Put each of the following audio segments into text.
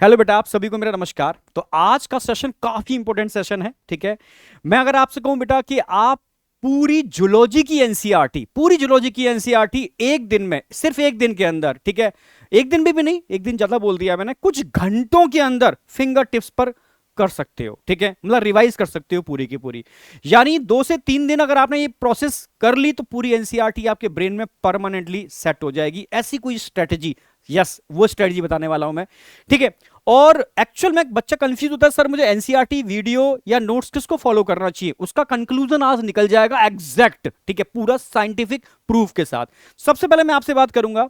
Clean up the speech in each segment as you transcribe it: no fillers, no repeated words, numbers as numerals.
Hello बेटा, आप सभी को मेरा नमस्कार। तो आज का सेशन काफी इंपॉर्टेंट सेशन है, ठीक है। मैं अगर आपसे कहूं बेटा कि आप पूरी जूलॉजी की एनसीईआरटी एक दिन में, सिर्फ एक दिन के अंदर, ठीक है, एक दिन भी नहीं, एक दिन ज्यादा बोल दिया मैंने, कुछ घंटों के अंदर फिंगर टिप्स पर कर सकते हो, ठीक है, मतलब रिवाइज कर सकते हो पूरी की पूरी। यानी 2 से 3 दिन अगर आपने ये प्रोसेस कर ली तो पूरी एनसीईआरटी आपके ब्रेन में परमानेंटली सेट हो जाएगी। ऐसी कोई स्ट्रेटजी, यस, वो स्ट्रेटजी बताने वाला हूं मैं, ठीक है। और एक्चुअल में बच्चा कंफ्यूज होता है, सर मुझे एनसीईआरटी वीडियो या नोट्स किसको फॉलो करना चाहिए, उसका कंक्लूजन आज निकल जाएगा एग्जैक्ट, ठीक है, पूरा साइंटिफिक प्रूफ के साथ। सबसे पहले मैं आपसे बात करूंगा,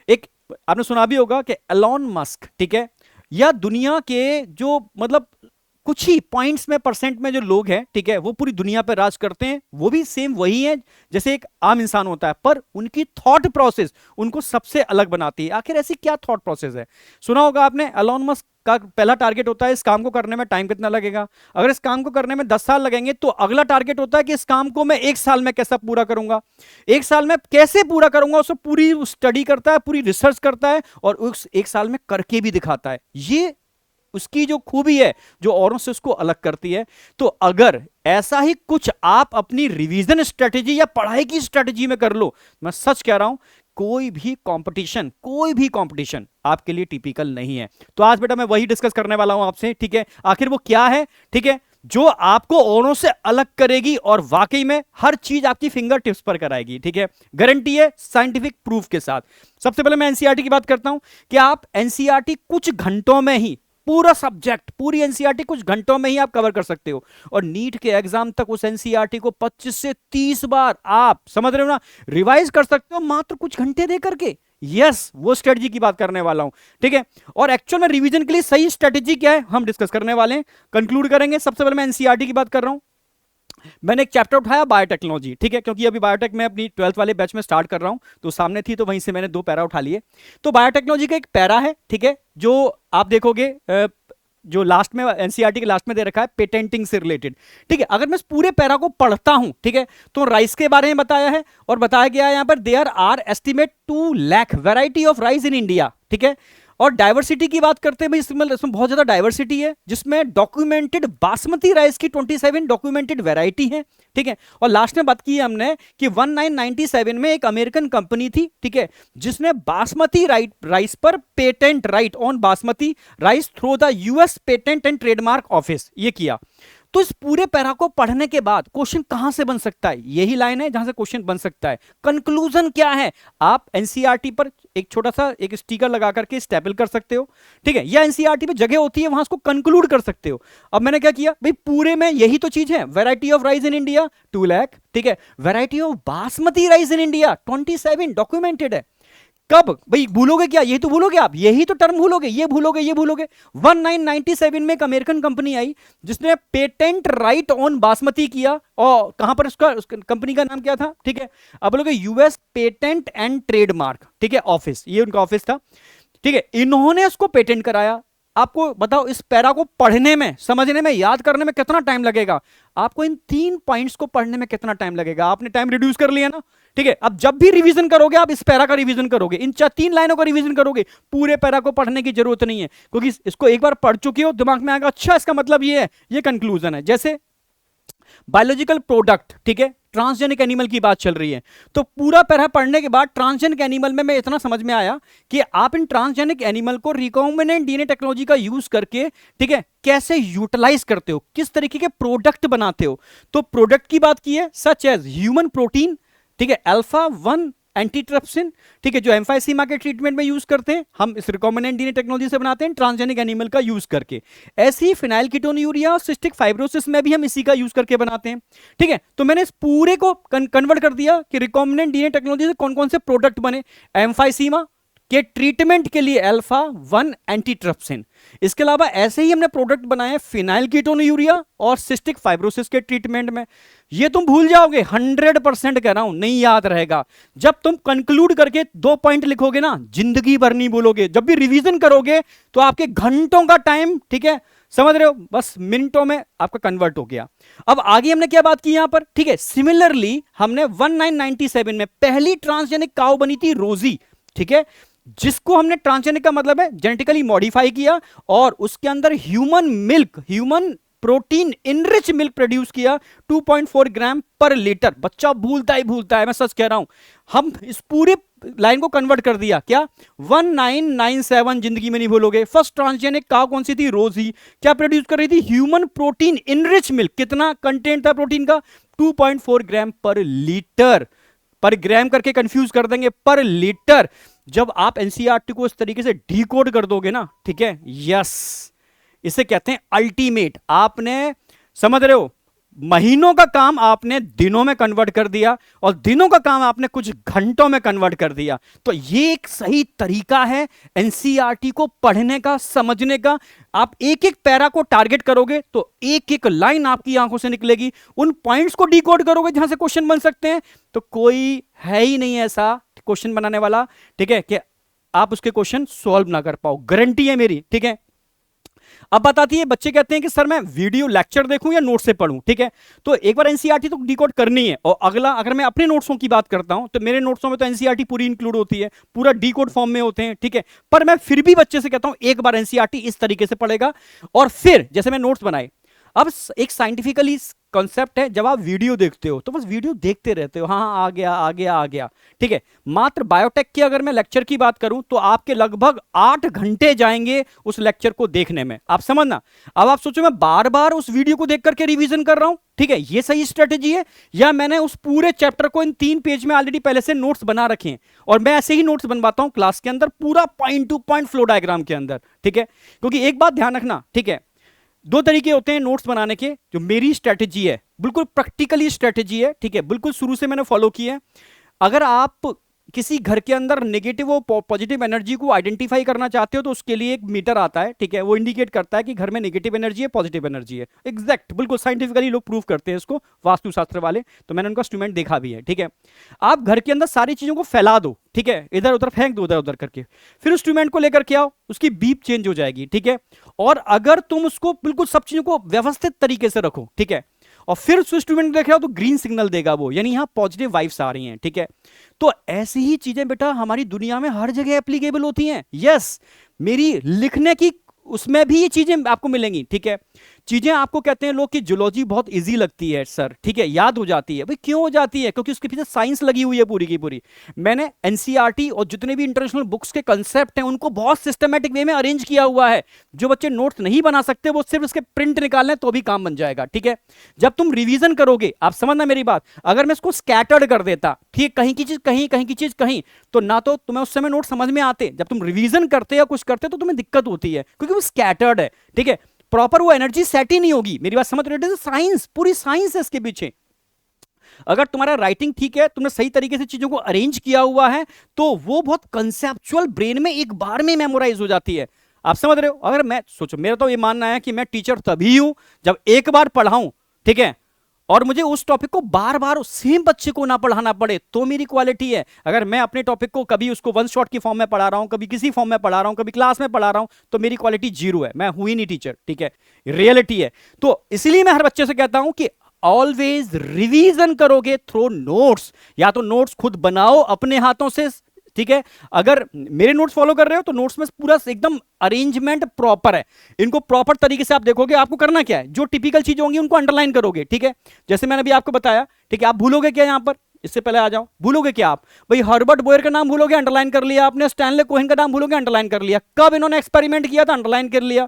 एक आपने सुना भी होगा कि एलॉन मस्क, ठीक है, या दुनिया के जो मतलब कुछ ही पॉइंट्स में, परसेंट में जो लोग हैं, ठीक है, वो पूरी दुनिया पर राज करते हैं, वो भी सेम वही है जैसे एक आम इंसान होता है, पर उनकी थॉट प्रोसेस उनको सबसे अलग बनाती है। आखिर ऐसी क्या थॉट प्रोसेस है? सुना होगा आपने, एलॉन मस्क का पहला टारगेट होता है इस काम को करने में टाइम कितना लगेगा, अगर इस काम को करने में 10 साल लगेंगे तो अगला टारगेट होता है कि इस काम को मैं 1 साल में कैसा पूरा करूंगा, 1 साल में कैसे पूरा करूंगा, उसको पूरी स्टडी करता है, पूरी रिसर्च करता है और उस 1 साल में करके भी दिखाता है। ये उसकी जो खूबी है, जो औरों से उसको अलग करती है। तो अगर ऐसा ही कुछ आप अपनी रिवीजन स्ट्रेटेजी या पढ़ाई की स्ट्रेटेजी में कर लो, मैं सच कह रहा हूं, कोई भी कंपटीशन आपके लिए टिपिकल नहीं है। तो आज बेटा मैं वही डिस्कस करने वाला हूं आपसे, ठीक है। आखिर वो क्या है, ठीक है, जो आपको औरों से अलग करेगी और वाकई में हर चीज आपकी फिंगर टिप्स पर कराएगी, ठीक है, गारंटी है साइंटिफिक प्रूफ के साथ। सबसे पहले मैं एनसीईआरटी की बात करता हूं कि आप एनसीईआरटी कुछ घंटों में ही, पूरा सब्जेक्ट, पूरी एनसीईआरटी कुछ घंटों में ही आप कवर कर सकते हो। और नीट के एग्जाम तक उस एनसीईआरटी को 25 से 30 बार, आप समझ रहे हो ना, रिवाइज कर सकते हो मात्र कुछ घंटे दे करके। यस, वो स्ट्रेटजी की बात करने वाला हूं, ठीक है। और एक्चुअल में रिवीजन के लिए सही स्ट्रेटजी क्या है हम डिस्कस करने वाले हैं, कंक्लूड करेंगे। सबसे पहले मैं एनसीईआरटी की बात कर रहा हूं। मैंने एक चैप्टर उठाया बायोटेक्नोलॉजी, ठीक है, क्योंकि अभी बायोटेक में अपनी 12th वाले बैच में स्टार्ट कर रहा हूं, तो सामने थी तो वहीं से मैंने 2 पैरा उठा लिए। तो बायोटेक्नोलॉजी का एक पैरा है, ठीक है, जो आप देखोगे जो लास्ट में एनसीईआरटी के लास्ट में दे रखा है, पेटेंटिंग से रिलेटेड, ठीक है। अगर मैं इस पूरे पैरा को पढ़ता हूं, ठीक है, तो राइस के बारे में बताया है और बताया गया है यहां पर there are estimate 2 lakh variety of rice in India, ठीक है। और डाइवर्सिटी की बात करते हैं भाई, इसमें बहुत ज्यादा डाइवर्सिटी है, जिसमें डॉक्यूमेंटेड बासमती राइस की 27 डॉक्यूमेंटेड वैरायटी है, ठीक है। और लास्ट में बात की है हमने कि 1997 में एक अमेरिकन कंपनी थी, ठीक है, जिसने बासमती राइस पर patent right on basmati rice through the US patent and trademark office ये किया। तो इस पूरे पैरा को पढ़ने के बाद क्वेश्चन कहां से बन सकता है, यही लाइन है जहां से क्वेश्चन बन सकता है। कंक्लूजन क्या है, आप एनसीईआरटी पर एक छोटा सा एक स्टिकर लगा करके स्टेपल कर सकते हो, ठीक है, या एनसीईआरटी पे जगह होती है वहां उसको कंक्लूड कर सकते हो। अब मैंने क्या किया भाई, पूरे में यही तो चीज है, variety of rice in India 2 lakh, ठीक है, variety of basmati rice in India 27 documented है। कब भाई भूलोगे क्या, यही तो भूलोगे आप, यही तो टर्म भूलोगे, ये भूलोगे, ये भूलोगे। 1997 में एक अमेरिकन कंपनी आई जिसने पेटेंट राइट ऑन बासमती किया, और कहां पर उसका कंपनी का नाम क्या था, ठीक है, अब बोलोगे यूएस पेटेंट एंड ट्रेडमार्क, ठीक है, ऑफिस, ये उनका ऑफिस था, ठीक है। इन्होंने उसको पेटेंट कराया। आपको बताओ इस पैरा को पढ़ने में, समझने में, याद करने में कितना टाइम लगेगा, आपको इन 3 पॉइंट्स को पढ़ने में कितना टाइम लगेगा, आपने टाइम रिड्यूस कर लिया ना, ठीक है। अब जब भी रिवीजन करोगे आप इस पैरा का रिवीजन करोगे, इन 3 लाइनों का रिवीजन करोगे, पूरे पैरा को पढ़ने की जरूरत नहीं है, क्योंकि इसको एक बार पढ़ चुके हो, दिमाग में आएगा अच्छा इसका मतलब ये है, ये कंक्लूजन है। जैसे बायोलॉजिकल प्रोडक्ट, ठीक है, ट्रांसजेनिक एनिमल की बात चल रही है, तो पूरा पैरा पढ़ने के बाद ट्रांसजेनिक एनिमल में मैं इतना समझ में आया कि आप इन ट्रांसजेनिक एनिमल को रिकॉम्बिनेंट डीएनए टेक्नोलॉजी का यूज करके, ठीक है, कैसे यूटिलाइज करते हो, किस तरीके के प्रोडक्ट बनाते हो। तो प्रोडक्ट की बात की है, सच एज ह्यूमन प्रोटीन, ठीक है, अल्फा 1 एंटीट्रिप्सिन, ठीक है, जो एम्फाइसीमा के ट्रीटमेंट में यूज करते हैं, हम इस रिकॉम्बिनेंट डीएनए टेक्नोलॉजी से बनाते हैं ट्रांसजेनिक एनिमल का यूज करके। ऐसे ही फिनाइल कीटोन्यूरिया और सिस्टिक फाइब्रोसिस में भी हम इसी का यूज करके बनाते हैं, ठीक है। तो मैंने इस पूरे को कन्वर्ट कर दिया कि रिकॉम्बिनेंट डीएनए टेक्नोलॉजी से कौन कौन से प्रोडक्ट बने, एम्फाइसीमा के ट्रीटमेंट के लिए अल्फा 1 एंटीट्रिप्सिन, इसके अलावा ऐसे ही हमने प्रोडक्ट बनाए फिनाइल कीटोन्यूरिया और सिस्टिक फाइब्रोसिस के ट्रीटमेंट में। ये तुम भूल जाओगे, 100% कह रहा हूं, नहीं याद रहेगा। जब तुम कंक्लूड करके 2 पॉइंट लिखोगे ना, जिंदगी भर नहीं बोलोगे। जब भी रिवीजन करोगे तो आपके घंटों का टाइम, ठीक है, समझ रहे हो, बस मिनटों में आपका कन्वर्ट हो गया। अब आगे हमने क्या बात की यहां पर, ठीक है, सिमिलरली हमने 1997 में पहली ट्रांसजेनिक काउ बनी थी रोजी, ठीक है। जिसको हमने ट्रांसजेनिक का मतलब है जेनेटिकली मॉडिफाई किया और उसके अंदर human milk, human protein enrich milk produce किया 2.4 ग्राम पर लीटर। बच्चा भूलता ही भूलता है, मैं सच कह रहा हूं। हम इस पूरे लाइन को कन्वर्ट कर दिया क्या, 1997, जिंदगी में नहीं भूलोगे। फर्स्ट ट्रांसजेनिक काउ कौन सी थी, रोज ही। क्या प्रोड्यूस कर रही थी, ह्यूमन प्रोटीन इनरिच मिल्क। कितना कंटेंट था प्रोटीन का, 2.4 ग्राम पर लीटर। पर ग्राम करके कंफ्यूज कर देंगे, पर लीटर। जब आप एनसीईआरटी को इस तरीके से डीकोड कर दोगे ना, ठीक है, यस, इसे कहते हैं अल्टीमेट। आपने, समझ रहे हो, महीनों का काम आपने दिनों में कन्वर्ट कर दिया और दिनों का काम आपने कुछ घंटों में कन्वर्ट कर दिया। तो ये एक सही तरीका है एनसीईआरटी को पढ़ने का, समझने का। आप एक एक पैरा को टारगेट करोगे तो एक एक लाइन आपकी आंखों से निकलेगी। उन पॉइंट्स को डिकोड करोगे जहां से क्वेश्चन बन सकते हैं, तो कोई है ही नहीं ऐसा क्वेश्चन बनाने वाला, ठीक है, कि आप उसके क्वेश्चन सॉल्व ना कर पाओ, गारंटी है मेरी, ठीक है। अब बताती है, बच्चे कहते हैं कि सर मैं वीडियो लेक्चर देखूं या नोट से पढ़ूं, ठीक है। तो एक बार एनसीईआरटी तो डिकोड करनी है, और अगला अगर मैं अपने नोट्सों की बात करता हूं तो मेरे नोट्सों में तो एनसीईआरटी पूरी इंक्लूड होती है, पूरा डिकोड फॉर्म में होते हैं, ठीक है। पर मैं फिर भी बच्चे से कहता हूं एक बार एनसीईआरटी इस तरीके से पढ़ेगा, और फिर जैसे मैं नोट्स बनाए। अब एक साइंटिफिकली कॉन्सेप्ट है, जब आप वीडियो देखते हो तो बस वीडियो देखते रहते हो, हाँ आ गया आ गया आ गया, ठीक है। मात्र बायोटेक की अगर मैं लेक्चर की बात करूं तो आपके लगभग 8 घंटे जाएंगे उस लेक्चर को देखने में, आप समझना। अब आप सोचो मैं बार बार उस वीडियो को देख करके रिवीजन कर रहा हूं, ठीक है, ये सही स्ट्रेटेजी है, या मैंने उस पूरे चैप्टर को इन 3 पेज में ऑलरेडी पहले से नोट्स बना रखे हैं, और मैं ऐसे ही नोट्स बनवाता हूं क्लास के अंदर, पूरा point two point flow diagram के अंदर, ठीक है। क्योंकि एक बात ध्यान रखना, ठीक है, 2 तरीके होते हैं नोट्स बनाने के। जो मेरी स्ट्रेटेजी है, बिल्कुल प्रैक्टिकली स्ट्रेटेजी है, ठीक है, बिल्कुल शुरू से मैंने फॉलो की है। अगर आप किसी घर के अंदर नेगेटिव और पॉजिटिव एनर्जी को आइडेंटिफाई करना चाहते हो तो उसके लिए एक मीटर आता है, ठीक है, वो इंडिकेट करता है कि घर में नेगेटिव एनर्जी है, पॉजिटिव एनर्जी है। एग्जैक्ट, बिल्कुल साइंटिफिकली लोग प्रूव करते हैं इसको, वास्तुशास्त्र वाले, तो मैंने उनका इंस्ट्रूमेंट देखा भी है, ठीक है। आप घर के अंदर सारी चीजों को फैला दो, ठीक है, इधर उधर फेंक दो, इधर उधर करके, फिर इंस्ट्रूमेंट को लेकर के आओ, उसकी बीप चेंज हो जाएगी, ठीक है। और अगर तुम उसको बिल्कुल सब चीजों को व्यवस्थित तरीके से रखो, ठीक है, और फिर उस इंस्ट्रूमेंट देख रहे हो तो ग्रीन सिग्नल देगा वो, यानी यहां पॉजिटिव वाइब्स आ रही हैं, ठीक है। तो ऐसी ही चीजें बेटा हमारी दुनिया में हर जगह एप्लीकेबल होती हैं। यस, मेरी लिखने की उसमें भी ये चीजें आपको मिलेंगी, ठीक है। चीजें आपको कहते हैं लोग कि जूलॉजी बहुत इजी लगती है सर, ठीक है, याद हो जाती है। भाई क्यों हो जाती है, क्योंकि उसके पीछे साइंस लगी हुई है पूरी की पूरी। मैंने एनसीईआरटी और जितने भी इंटरनेशनल बुक्स के कंसेप्ट हैं उनको बहुत सिस्टमैटिक वे में अरेंज किया हुआ है। जो बच्चे नोट्स नहीं बना सकते वो सिर्फ उसके प्रिंट निकाल लें तो भी काम बन जाएगा, ठीक है। जब तुम रिवीजन करोगे, आप समझना मेरी बात, अगर मैं इसको स्कैटर्ड कर देता, ठीक, कहीं की चीज कहीं, कहीं की चीज कहीं, तो ना तो तुम्हें उस समय नोट समझ में आते। जब तुम रिवीजन करते या कुछ करते तो तुम्हें दिक्कत होती है, क्योंकि वो स्कैटर्ड है, ठीक है, प्रॉपर वो एनर्जी सेट ही नहीं होगी। मेरी बात समझ रहे हो, साइंस, पूरी साइंस है इसके पीछे। अगर तुम्हारा राइटिंग ठीक है, तुमने सही तरीके से चीजों को अरेंज किया हुआ है, तो वो बहुत कंसेप्चुअल ब्रेन में एक बार में मेमोराइज हो जाती है, आप समझ रहे हो। अगर मैं सोचो, मेरा तो ये मानना है कि मैं टीचर तभी हूं जब एक बार पढ़ाऊं, ठीक है, और मुझे उस टॉपिक को बार बार सेम बच्चे को ना पढ़ाना पड़े, तो मेरी क्वालिटी है। अगर मैं अपने टॉपिक को कभी उसको वन शॉट की फॉर्म में पढ़ा रहा हूं, कभी किसी फॉर्म में पढ़ा रहा हूं, कभी क्लास में पढ़ा रहा हूं, तो मेरी क्वालिटी 0 है, मैं हुई नहीं टीचर, ठीक है, रियलिटी है। तो इसलिए मैं हर बच्चे से कहता हूं कि ऑलवेज रिवीजन करोगे थ्रू नोट्स, या तो नोट्स खुद बनाओ अपने हाथों से, ठीक है। अगर मेरे नोट्स फॉलो कर रहे हो तो नोट्स में पूरा एकदम अरेंजमेंट प्रॉपर है, इनको प्रॉपर तरीके से आप देखोगे। आपको करना क्या है, जो टिपिकल चीजें होंगी उनको अंडरलाइन करोगे, ठीक है। जैसे मैंने अभी आपको बताया, ठीक है, आप भूलोगे क्या यहां पर, इससे पहले आ जाओ, भूलोगे क्या आप, भाई हर्बर्ट बोयर का नाम भूलोगे, अंडरलाइन कर लिया आपने, स्टैनले कोहेन का नाम भूलोगे, अंडरलाइन कर लिया। कब इन्होंने एक्सपेरिमेंट किया था, अंडरलाइन कर लिया।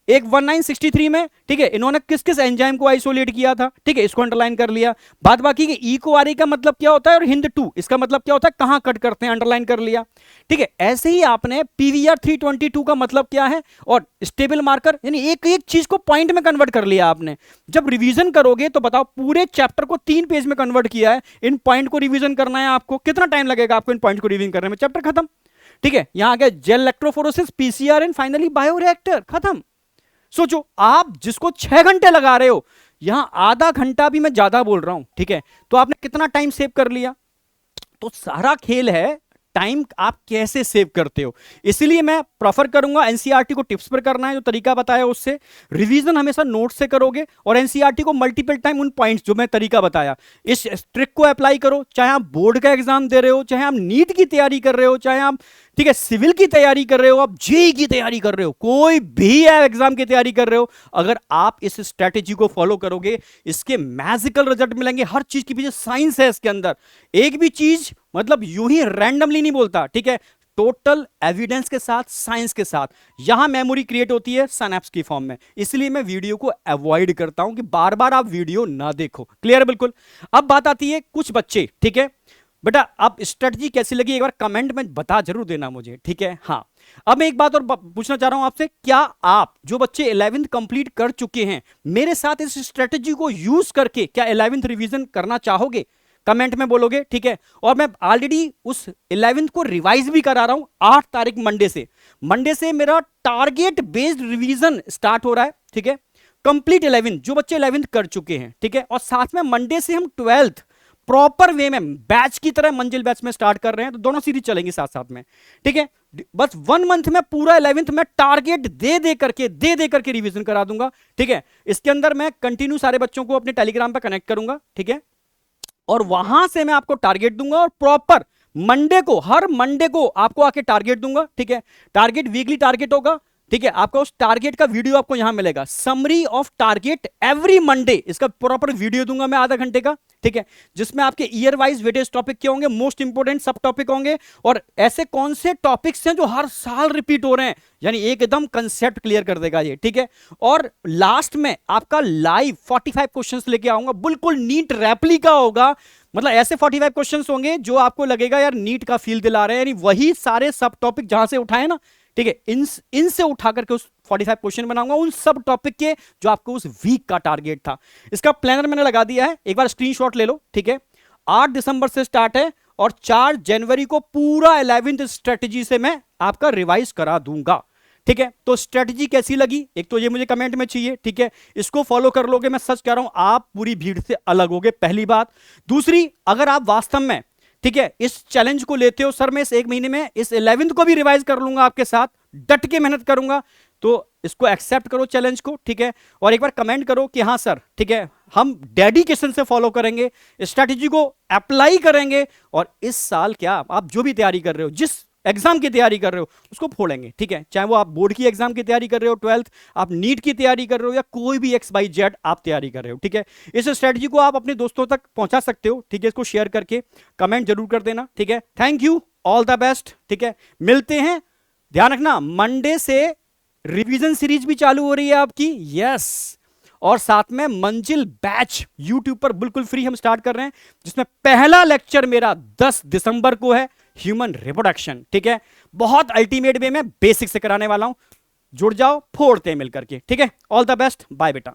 एक 1963 में, ठीक है, इन्होंने किस किस एंजाइम को आइसोलेट किया था, ठीक है, इसको अंडरलाइन कर लिया। बाद बाकी के ई को आरी का मतलब क्या होता है, और हिंद 2 इसका मतलब क्या होता है, कहां कट करते हैं, अंडरलाइन कर लिया, ठीक है। ऐसे ही आपने पीवीआर 322 का मतलब क्या है, और स्टेबल मार्कर, यानी एक एक चीज को पॉइंट में कन्वर्ट कर लिया आपने। जब रिवीजन करोगे तो बताओ, पूरे चैप्टर को 3 पेज में कन्वर्ट किया है, इन पॉइंट को रिवीजन करना है आपको, कितना टाइम लगेगा आपको इन पॉइंट को रिवीजन करने में, चैप्टर खत्म, ठीक है। यहां आ गया gel electrophoresis, PCR and finally bioreactor, खत्म। सोचो, आप जिसको 6 घंटे लगा रहे हो, यहां आधा घंटा भी मैं ज्यादा बोल रहा हूं, ठीक है, तो आपने कितना टाइम सेव कर लिया। तो सारा खेल है टाइम आप कैसे सेव करते हो। इसलिए मैं प्रेफर करूंगा एनसीईआरटी को टिप्स पर करना है, जो तरीका बताया उससे। रिवीजन हमेशा नोट से करोगे, और एनसीईआरटी को मल्टीपल टाइम उन पॉइंट्स जो मैं तरीका बताया, इस ट्रिक को अप्लाई करो। चाहे आप बोर्ड का एग्जाम दे रहे हो, चाहे आप नीट की तैयारी कर रहे हो, चाहे आप, ठीक है, सिविल की तैयारी कर रहे हो आप, जेई की तैयारी कर रहे हो, कोई भी एग्जाम की तैयारी कर रहे हो, अगर आप इस स्ट्रेटेजी को फॉलो करोगे इसके मैजिकल रिजल्ट मिलेंगे। हर चीज के पीछे साइंस है इसके अंदर, एक भी चीज मतलब यूं ही रैंडमली नहीं बोलता, ठीक है, टोटल एविडेंस के साथ, साइंस के साथ। यहां मेमोरी क्रिएट होती है सिनैप्स की फॉर्म में, इसलिए मैं वीडियो को अवॉइड करता हूं कि बार बार आप वीडियो ना देखो। क्लियर है बिल्कुल। अब बात आती है कुछ बच्चे, ठीक है बेटा, अब स्ट्रेटजी कैसी लगी एक बार कमेंट में बता जरूर देना मुझे, ठीक है। हाँ, अब मैं एक बात और पूछना चाह रहा हूं आपसे, क्या आप जो बच्चे 11th कंप्लीट कर चुके हैं मेरे साथ इस स्ट्रेटजी को यूज करके क्या 11th रिवीजन करना चाहोगे? कमेंट में बोलोगे, ठीक है। और मैं ऑलरेडी उस 11th को रिवाइज भी करा रहा हूं 8 तारीख मंडे से मेरा टारगेट बेस्ड रिवीजन स्टार्ट हो रहा है, ठीक है। कंप्लीट 11th जो बच्चे 11th कर चुके हैं, ठीक है, और साथ में मंडे से हम 12th प्रॉपर वे में बैच की तरह मंजिल बैच में स्टार्ट कर रहे हैं, तो दोनों सीरीज चलेंगी साथ साथ में, ठीक है। बस 1 मंथ में पूरा 11th में टारगेट दे करके रिवीजन करा दूंगा, ठीक है। इसके अंदर मैं कंटिन्यू सारे बच्चों को अपने टेलीग्राम पे कनेक्ट करूंगा, ठीक है, और वहां से मैं आपको टारगेट दूंगा और प्रॉपर हर मंडे को आपको आके टारगेट दूंगा, ठीक है। टारगेट वीकली टारगेट होगा, ठीक है। आपका उस टारगेट का वीडियो आपको यहां मिलेगा, summary of target every Monday, इसका प्रॉपर वीडियो दूंगा मैं आधा घंटे का, ठीक है, जिसमें आपके ईयर वाइज वेटेज टॉपिक क्या होंगे, मोस्ट इंपोर्टेंट सब टॉपिक होंगे, और ऐसे कौन से टॉपिक्स हैं जो हर साल रिपीट हो रहे हैं, यानी एकदम कंसेप्ट क्लियर कर देगा ये, ठीक है। और लास्ट में आपका लाइव 45 क्वेश्चंस लेके आऊंगा, बिल्कुल नीट रेप्लिका होगा, मतलब ऐसे 45 क्वेश्चंस होंगे जो आपको लगेगा यार नीट का फील दिला रहे हैं, यानी वही सारे सब टॉपिक जहां से उठाए ना, ठीक है, इनसे उठा करके उस 45 क्वेश्चन बनाऊंगा उन सब टॉपिक के जो आपको उस वीक का टारगेट था। इसका प्लानर मैंने लगा दिया है, एक बार स्क्रीनशॉट ले लो, ठीक है। 8 दिसंबर से स्टार्ट है और 4 जनवरी को पूरा 11th स्ट्रेटजी से मैं आपका रिवाइज करा दूंगा, ठीक है। तो स्ट्रेटजी कैसी लगी एक तो ये मुझे कमेंट में चाहिए, ठीक है। इसको फॉलो कर लोगे, मैं सच कह रहा हूं आप पूरी भीड़ से अलग होगे, पहली बात। दूसरी, अगर आप वास्तव में, ठीक है, इस चैलेंज को लेते हो, सर मैं इस 1 महीने में इस 11th को भी रिवाइज कर लूंगा आपके साथ, डट के मेहनत करूंगा, तो इसको एक्सेप्ट करो चैलेंज को, ठीक है। और एक बार कमेंट करो कि हाँ सर, ठीक है, हम डेडिकेशन से फॉलो करेंगे, स्ट्रैटेजी को अप्लाई करेंगे, और इस साल क्या आप जो भी तैयारी कर रहे हो, जिस एग्जाम की तैयारी कर रहे हो उसको फोड़ेंगे, ठीक है। चाहे वो आप बोर्ड की एग्जाम की तैयारी कर रहे हो, 12th, आप नीट की तैयारी कर रहे हो, या कोई भी XYZ आप तैयारी कर रहे हो, ठीक है। इस स्ट्रेटजी को आप अपने दोस्तों तक पहुंचा सकते हो, ठीक है। इसको शेयर करके कमेंट जरूर कर देना, ठीक है। Thank you, all the best, ठीक है। मिलते हैं, ध्यान रखना मंडे से रिवीजन सीरीज भी चालू हो रही है आपकी, यस, और साथ में मंजिल बैच यूट्यूब पर बिल्कुल फ्री हम स्टार्ट कर रहे हैं, जिसमें पहला लेक्चर मेरा 10 दिसंबर को है, ह्यूमन रिप्रोडक्शन, ठीक है। बहुत अल्टीमेट वे में बेसिक से कराने वाला हूं, जुड़ जाओ, फोड़ते हैं मिलकर के, ठीक है। ऑल द बेस्ट, बाय बेटा।